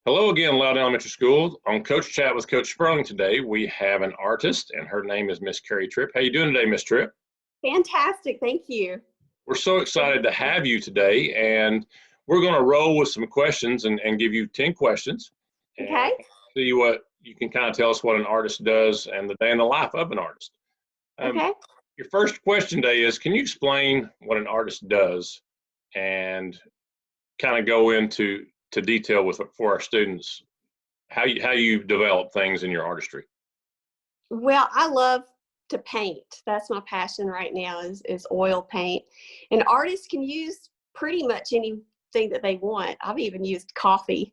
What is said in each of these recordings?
Hello again, Loudon Elementary School. On Coach Chat with Coach Sprung today, we have an artist, and her name is Miss Kerry Tripp. How you doing today, Miss Tripp? Fantastic, thank you. We're so excited to have you today, and we're going to roll with some questions and give you 10 questions. Okay. See what you can kind of tell us what an artist does and the day in the life of an artist. Okay. Your first question today is, can you explain what an artist does and kind of go into detail for our students how you develop things in your artistry? Well, I love to paint. That's my passion right now is oil paint. And artists can use pretty much anything that they want. I've even used coffee,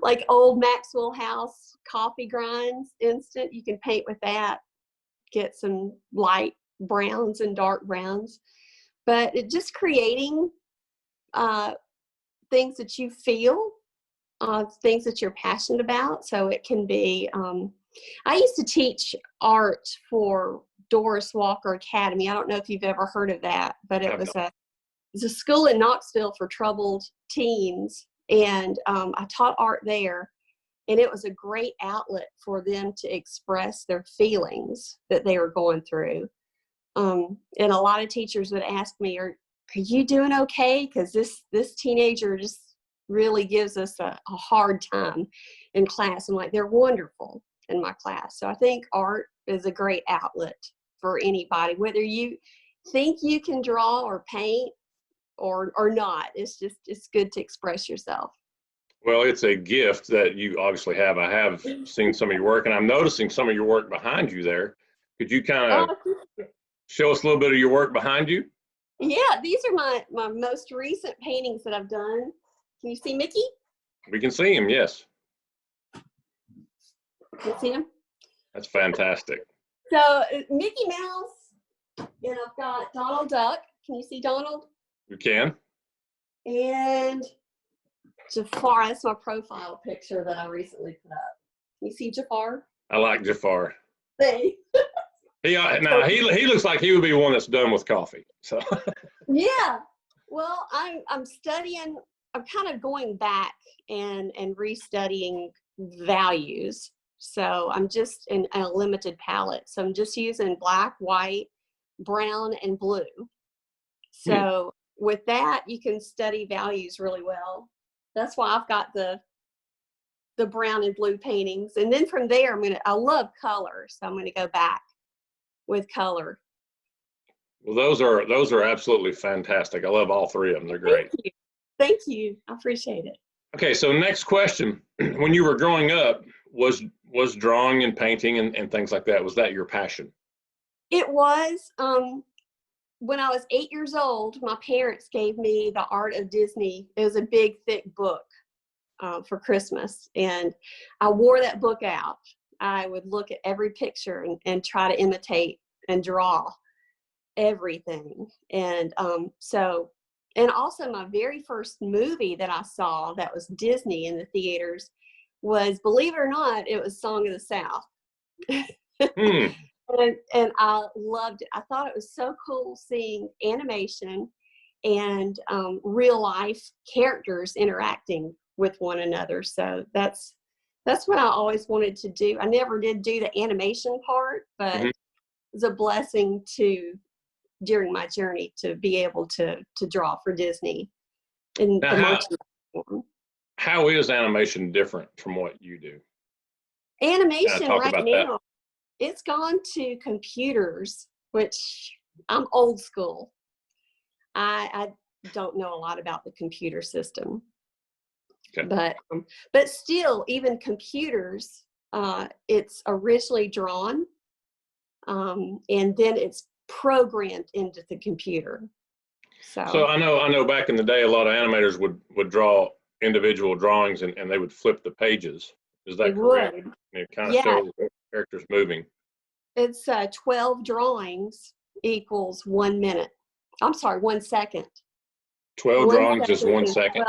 like old Maxwell House coffee grinds, instant. You can paint with that, get some light browns and dark browns. But just creating things that you feel, things that you're passionate about. So it can be, I used to teach art for Doris Walker Academy. I don't know if you've ever heard of that, but it was a school in Knoxville for troubled teens. And I taught art there, and it was a great outlet for them to express their feelings that they were going through. And a lot of teachers would ask me, are you doing okay? Because this teenager just really gives us a hard time in class. I'm like, they're wonderful in my class. So I think art is a great outlet for anybody, whether you think you can draw or paint or not. It's good to express yourself. Well, it's a gift that you obviously have. I have seen some of your work, and I'm noticing some of your work behind you there. Could you kind of show us a little bit of your work behind you? Yeah, these are my most recent paintings that I've done. Can you see Mickey? We can see him, yes. Can you see him? That's fantastic. So Mickey Mouse, and I've got Donald Duck. Can you see Donald? You can. And Jafar, that's my profile picture that I recently put up. Can you see Jafar? I like Jafar. See? He looks like he would be one that's done with coffee. So yeah. Well, I'm studying. I'm kind of going back and restudying values. So I'm just in a limited palette. So I'm just using black, white, brown, and blue. So with that, you can study values really well. That's why I've got the brown and blue paintings. And then from there, I love color. So I'm going to go back with color. Well, those are absolutely fantastic. I love all three of them. They're great. Thank you. I appreciate it. Okay, so next question. When you were growing up, was drawing and painting and things like that, was that your passion? It was. When I was 8 years old, my parents gave me The Art of Disney. It was a big, thick book for Christmas. And I wore that book out. I would look at every picture and try to imitate and draw everything. And and also my very first movie that I saw that was Disney in the theaters was, believe it or not, it was Song of the South. And I loved it. I thought it was so cool seeing animation and real life characters interacting with one another. So that's what I always wanted to do. I never did do the animation part, but it was a blessing during my journey to be able to draw for Disney in the merchandise form. How is animation different from what you do? Animation right now, it's gone to computers, which I'm old school. I don't know a lot about the computer system. Okay. But still, even computers, it's originally drawn, and then it's programmed into the computer. So I know back in the day, a lot of animators would draw individual drawings and they would flip the pages. Is that correct? And it kind of shows the characters moving. It's 12 drawings equals 1 minute. I'm sorry, 1 second. 12 drawings is 1 second.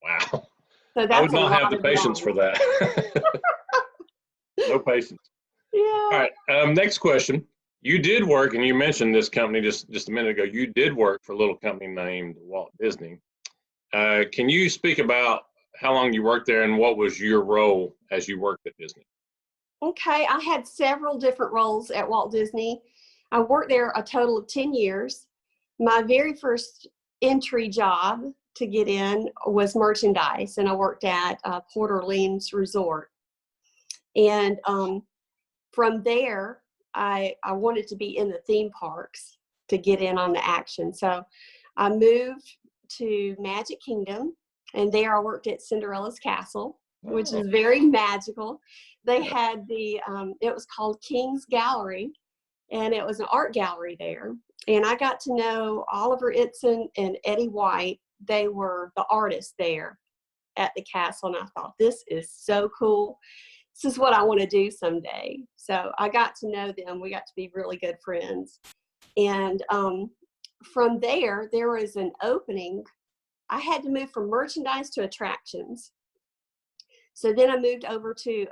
Wow. So I would not have the patience for that. No patience. Yeah. All right. Next question. You did work, and you mentioned this company just a minute ago. You did work for a little company named Walt Disney. Can you speak about how long you worked there and what was your role as you worked at Disney? Okay, I had several different roles at Walt Disney. I worked there a total of 10 years. My very first entry job to get in was merchandise, and I worked at Port Orleans Resort. And from there, I wanted to be in the theme parks to get in on the action. So I moved to Magic Kingdom, and there I worked at Cinderella's Castle, which is very magical. They had it was called King's Gallery, and it was an art gallery there. And I got to know Oliver Itzen and Eddie White. They were the artists there at the castle, and I thought, this is so cool. This is what I want to do someday. So I got to know them. We got to be really good friends. And from there was an opening. I had to move from merchandise to attractions. So then I moved over to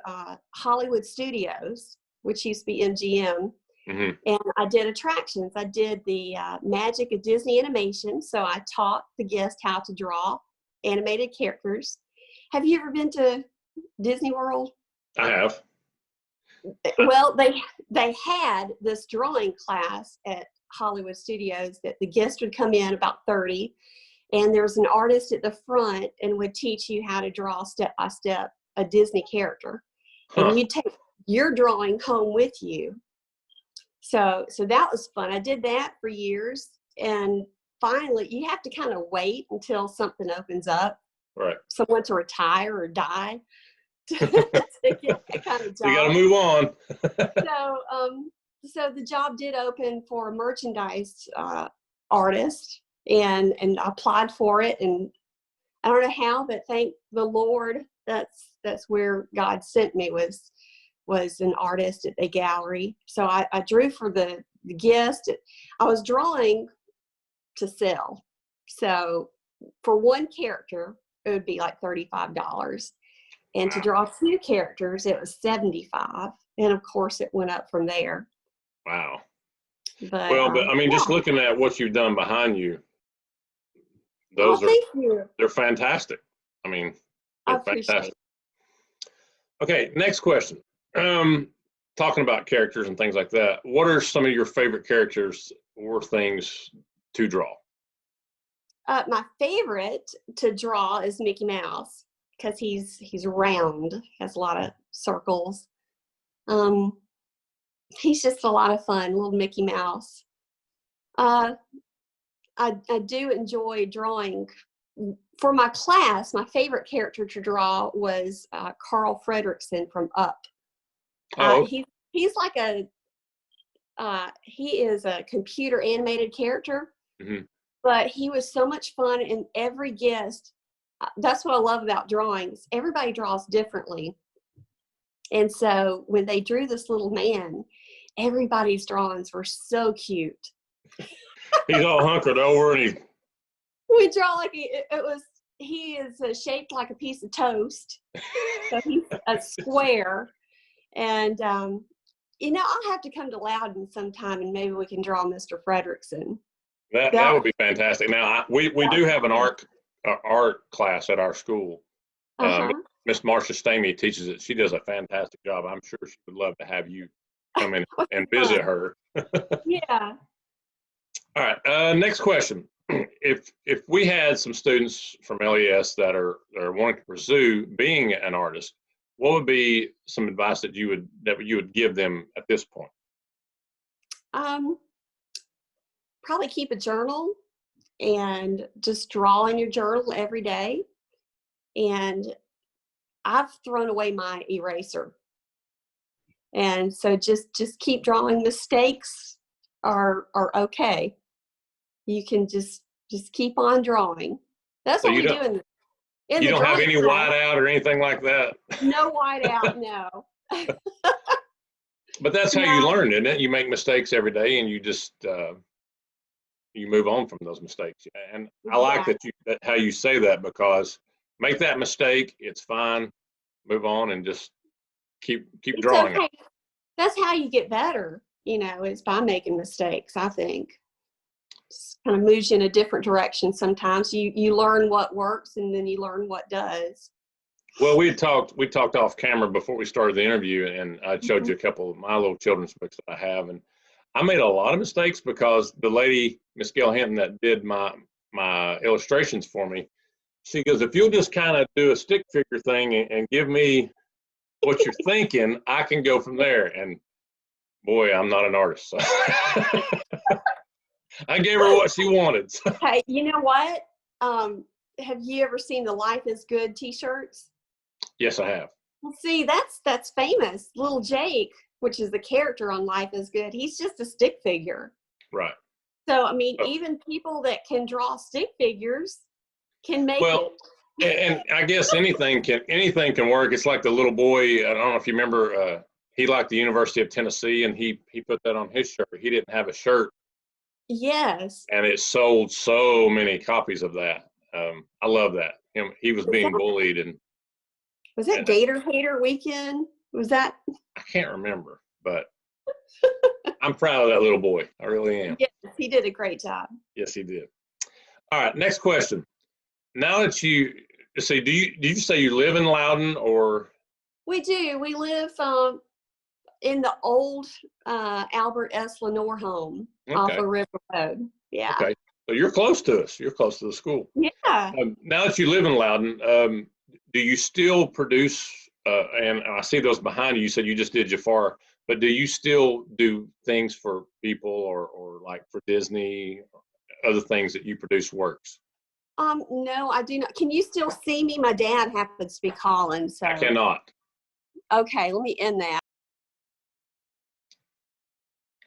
Hollywood Studios, which used to be MGM. Mm-hmm. And I did attractions. I did the magic of Disney animation. So I taught the guests how to draw animated characters. Have you ever been to Disney World? I have. Well, they had this drawing class at Hollywood Studios that the guests would come in, about 30, and there was an artist at the front and would teach you how to draw step by step a Disney character. And you'd take your drawing home with you. So that was fun. I did that for years, and finally you have to kind of wait until something opens up. Right. Someone to retire or die. To get that kind of job. You got to move on. So the job did open for a merchandise artist, and I applied for it, and I don't know how, but thank the Lord, that's where God sent me, was an artist at the gallery. So I drew for the guest. I was drawing to sell. So for one character, it would be like $35. And to draw 2 characters, it was $75. And of course, it went up from there. Wow. But I mean, just looking at what you've done behind you, they're fantastic. I mean, they're fantastic. Okay, next question. Talking about characters and things like that, what are some of your favorite characters or things to draw? My favorite to draw is Mickey Mouse, because he's round, has a lot of circles. He's just a lot of fun, little Mickey Mouse. I do enjoy drawing. For my class, my favorite character to draw was Carl Fredricksen from Up. He's like he is a computer animated character, mm-hmm. But he was so much fun, and every guest, that's what I love about drawings. Everybody draws differently. And so when they drew this little man, everybody's drawings were so cute. He's all hunkered over, and we draw like he is shaped like a piece of toast. So he's a square. And, I'll have to come to Loudon sometime, and maybe we can draw Mr. Fredricksen. That would be fantastic. Now, we do have an art class at our school. Miss Marcia Stamey teaches it. She does a fantastic job. I'm sure she would love to have you come in and visit her. Yeah. All right. Next question. If we had some students from LES that are wanting to pursue being an artist, what would be some advice that you would give them at this point? Probably keep a journal and just draw in your journal every day. And I've thrown away my eraser. And so just keep drawing. Mistakes are okay. You can just keep on drawing. That's what we do in you don't have any whiteout or anything like that? No whiteout, no. But that's how you learn, isn't it? You make mistakes every day, and you just you move on from those mistakes. And I like that how you say that, because make that mistake, it's fine, move on, and just keep drawing. Okay. That's how you get better, is by making mistakes, I think. Just kind of moves you in a different direction sometimes. You learn what works, and then you learn what does. Well, we talked off camera before we started the interview, and I showed you a couple of my little children's books that I have, and I made a lot of mistakes because the lady, Miss Gail Hinton, that did my illustrations for me, she goes, if you'll just kind of do a stick figure thing and give me what you're thinking, I can go from there. And boy, I'm not an artist. So I gave her what she wanted. So. Hey, you know what? Have you ever seen the Life is Good t-shirts? Yes, I have. Well, see, that's famous. Little Jake, which is the character on Life is Good, he's just a stick figure. Right. So, I mean, even people that can draw stick figures can make well, it. And I guess anything can work. It's like the little boy, I don't know if you remember, he liked the University of Tennessee, and he put that on his shirt. He didn't have a shirt. Yes. And it sold so many copies of that. I love that. He was being bullied. And was that Gator Hater Weekend? Was that? I can't remember, but I'm proud of that little boy. I really am. Yes, he did a great job. Yes, he did. All right, next question. Now that you see, did you say you live in Loudon, or? We do. We live in the old Albert S. Lenore home off of River Road. Yeah. Okay. So you're close to us. You're close to the school. Yeah. Now that you live in Loudon, do you still produce, and I see those behind you, you said you just did Jafar, but do you still do things for people or like for Disney, other things that you produce works? No, I do not. Can you still see me? My dad happens to be calling. So I cannot. Okay, let me end that.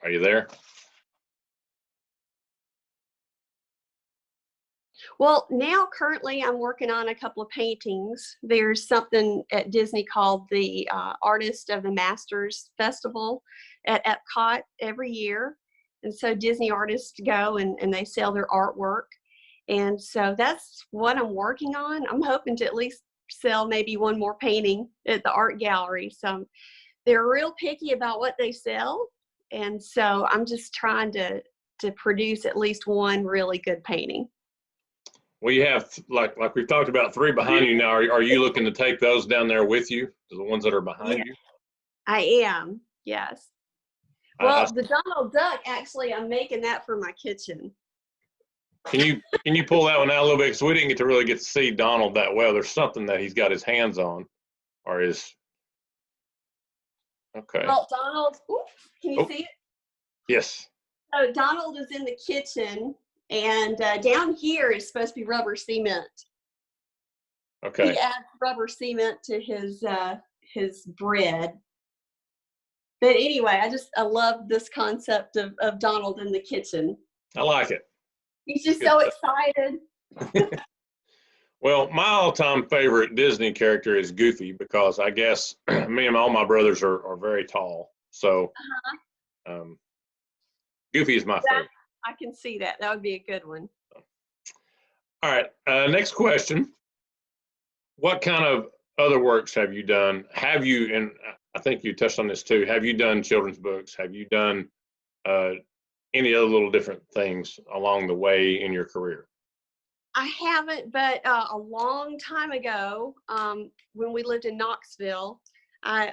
Are you there? Well, now currently I'm working on a couple of paintings. There's something at Disney called the Artist of the Masters Festival at Epcot every year. And so Disney artists go and they sell their artwork. And so that's what I'm working on. I'm hoping to at least sell maybe one more painting at the art gallery. So they're real picky about what they sell. And so I'm just trying to produce at least one really good painting. Well, you have, like we've talked about, 3 behind you now. Are you looking to take those down there with you, the ones that are behind you? I am, yes. Well, the Donald Duck, actually, I'm making that for my kitchen. Can you pull that one out a little bit? Because we didn't really get to see Donald that well. There's something that he's got his hands on, or his. Okay. Well, Donald, can you see it? Yes. So Donald is in the kitchen, and down here is supposed to be rubber cement. Okay. He adds rubber cement to his bread. But anyway, I love this concept of Donald in the kitchen. I like it. He's just so excited. Well, my all-time favorite Disney character is Goofy, because I guess me and all my brothers are very tall. So Goofy is my favorite. I can see that. That would be a good one. All right. Next question. What kind of other works have you done? Have you, and I think you touched on this too, have you done children's books? Have you done any other little different things along the way in your career? I haven't, but a long time ago, when we lived in Knoxville, my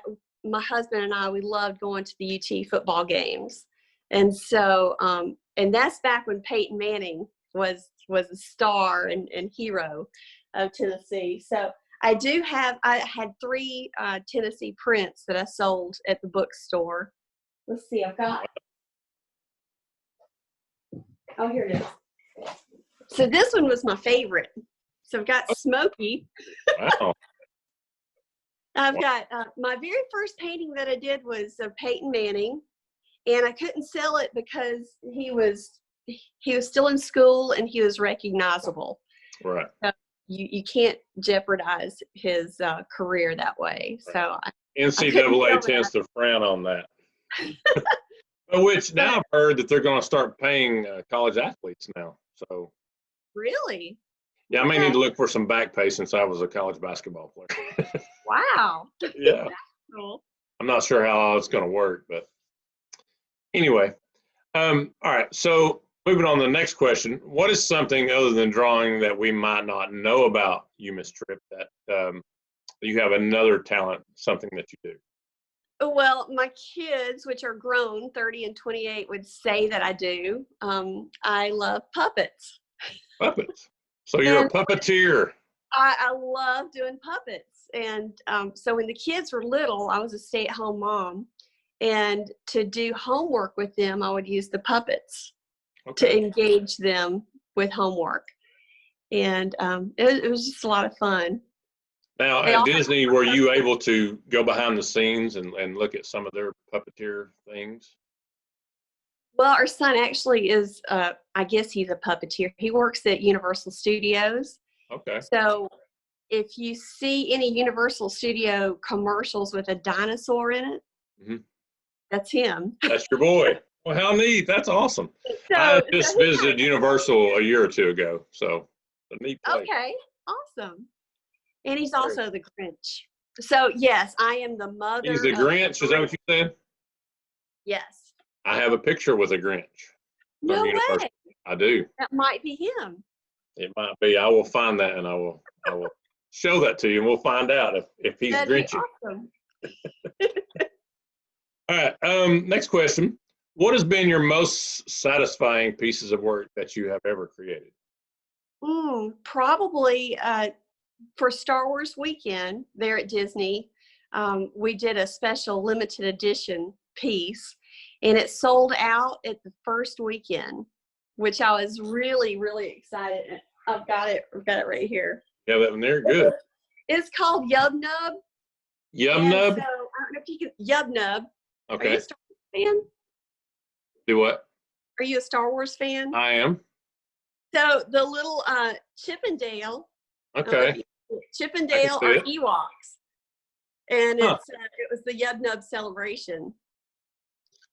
husband and I, we loved going to the UT football games. And so, and that's back when Peyton Manning was a star and hero of Tennessee. So I had 3 Tennessee prints that I sold at the bookstore. Let's see, I've got, oh, here it is. So this one was my favorite. So I've got Smokey. Wow. I've got my very first painting that I did was of Peyton Manning, and I couldn't sell it because he was still in school and he was recognizable. Right. So you can't jeopardize his career that way. So NCAA tends to frown on that. Which now I've heard that they're going to start paying college athletes now. So. Really? Yeah, I may need to look for some back pay since I was a college basketball player. Wow. Yeah. That's cool. I'm not sure how it's going to work, but anyway. All right. So moving on to the next question. What is something other than drawing that we might not know about you, Ms. Tripp, that you have another talent, something that you do? Well, my kids, which are grown, 30 and 28, would say that I do. I love puppets. Puppets. So you're And a puppeteer. I love doing puppets. And so when the kids were little, I was a stay-at-home mom. And to do homework with them, I would use the puppets to Okay. engage them with homework. And it was just a lot of fun. Now They at all Disney, were you able to go behind the scenes and look at some of their puppeteer things? Well, our son actually is, I guess he's a puppeteer. He works at Universal Studios. Okay. So if you see any Universal Studio commercials with a dinosaur in it, hmm that's him. That's your boy. Well, how neat. That's awesome. I So just he kind visited Universal a year or two ago, so a neat of, place. okay, awesome. And he's Very- also the Grinch. So yes, I am the He's mother the of Grinch, is that what you said? Yes. I have a picture with a Grinch from No Universal. way. I do. That might be him. It might be. I will find that and I will show that to you and we'll find out if he's That'd be Grinchy. awesome. All right. Next question. What has been your most satisfying pieces of work that you have ever created? Probably for Star Wars weekend there at Disney, we did a special limited edition piece, and it sold out at the first weekend, which I was really, really excited. I've got it right here. Yeah, that one there, good. It's called Yub Nub. Yum And Nub? so I don't know if you can Yub Nub. Are you Okay. a Star Wars fan? Do what? Are you a Star Wars fan? I am. So the little Chippendale. Okay. Chippendale see are it. Ewoks, and Huh. it was the Yub Nub celebration.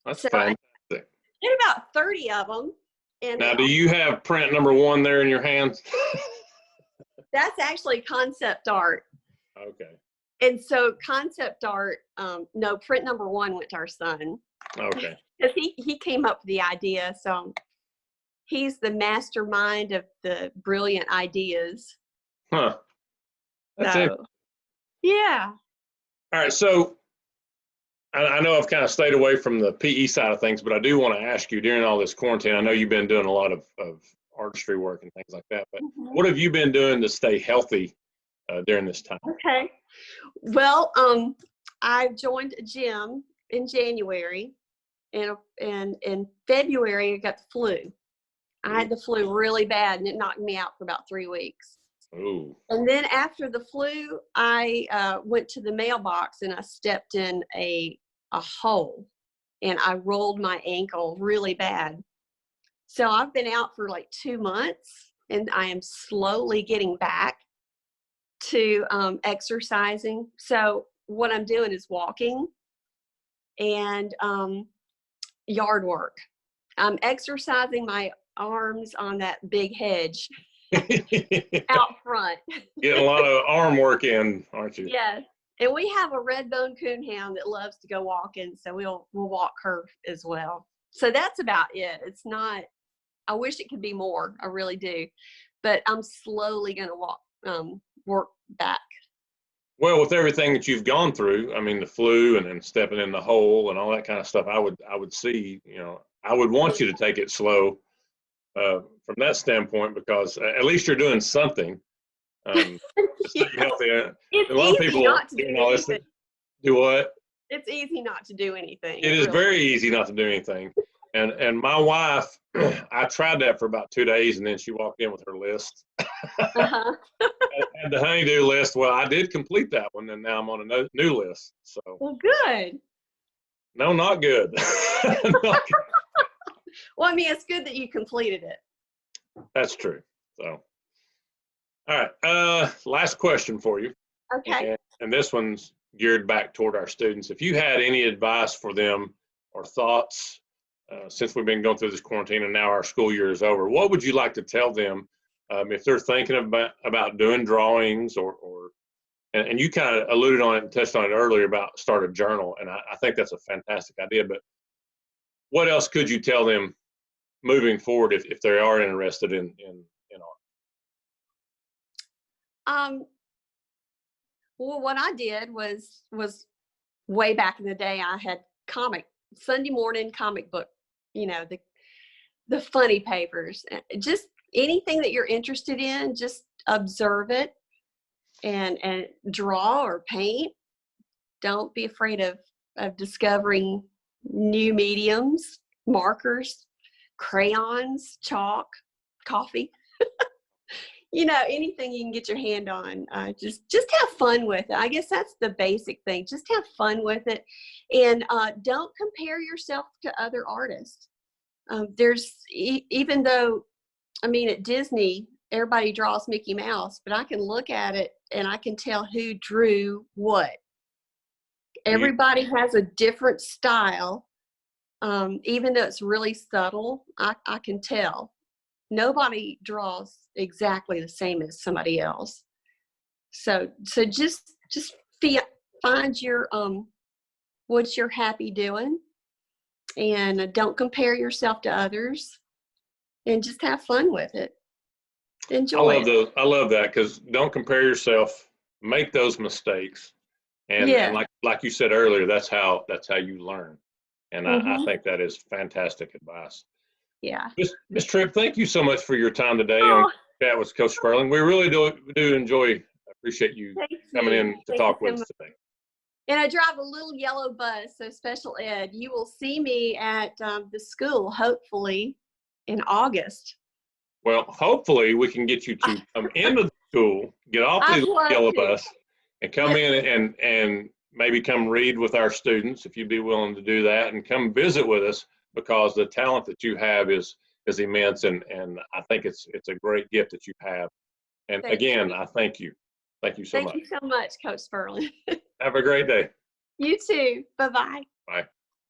That's So I fantastic. did about 30 of them, and Now, do you have print number 1 there in your hands? that's actually concept art. Okay. And so concept art, no, print number 1 went to our son Okay. because he came up with the idea. So he's the mastermind of the brilliant ideas. Huh. That's it. So yeah. All right. So I know I've kind of stayed away from the PE side of things, but I do want to ask you during all this quarantine, I know you've been doing a lot of artistry work and things like that, but what have you been doing to stay healthy during this time? Okay. Well, I joined a gym in January, and in February I got the flu. I had the flu really bad, and it knocked me out for about 3 weeks. Ooh. And then after the flu, I went to the mailbox and I stepped in a hole, and I rolled my ankle really bad. So I've been out for like 2 months, and I am slowly getting back to exercising. So what I'm doing is walking and yard work. I'm exercising my arms on that big hedge out front. Getting a lot of arm work in, aren't you? Yes. And we have a red-bone coonhound that loves to go walking, so we'll walk her as well. So that's about it. It's not, I wish it could be more. I really do. But I'm slowly going to work back. Well, with everything that you've gone through, I mean, the flu and then stepping in the hole and all that kind of stuff, I would see, I would want you to take it slow from that standpoint, because at least you're doing something to stay healthy. It's a lot of easy people not to doing do all this. anything. Do what? It's easy not to do anything. It is really. very easy not to do anything. And my wife, I tried that for about 2 days, and then she walked in with her list. Uh-huh. And the honeydew list, well, I did complete that one, and now I'm on a new list. So, Well, good. no, not good. Not good. Well, I mean, it's good that you completed it. That's true. So, all right. Last question for you. Okay. And this one's geared back toward our students. If you had any advice for them or thoughts, since we've been going through this quarantine and now our school year is over, what would you like to tell them if they're thinking about doing drawings and you kind of alluded on it and touched on it earlier about start a journal, and I think that's a fantastic idea, but what else could you tell them moving forward if they are interested in art? Well, what I did was way back in the day, I had Sunday morning comic book, the funny papers, just anything that you're interested in, just observe it and draw or paint. Don't be afraid of discovering new mediums, markers, crayons, chalk, coffee. Anything you can get your hand on. Just have fun with it. I guess that's the basic thing. Just have fun with it, and don't compare yourself to other artists. Even though, at Disney, everybody draws Mickey Mouse, but I can look at it and I can tell who drew what. Everybody has a different style. Even though it's really subtle, I can tell. Nobody draws exactly the same as somebody else. So just find your what you're happy doing, and don't compare yourself to others, and just have fun with it. Enjoy it. I love that, because don't compare yourself. Make those mistakes, and like you said earlier, that's how you learn. And I think that is fantastic advice. Yeah. Ms. Tripp, thank you so much for your time today on Chat with Coach Sperling. We really do appreciate you coming in to talk with us today. And I drive a little yellow bus, so special ed. You will see me at the school, hopefully, in August. Well, hopefully we can get you to come into the school, get off the yellow bus, and come in and maybe come read with our students, if you'd be willing to do that, and come visit with us, because the talent that you have is immense, and I think it's a great gift that you have. And again, I thank you. Thank you so much. Thank you so much, Coach Sperling. Have a great day. You too. Bye-bye. Bye.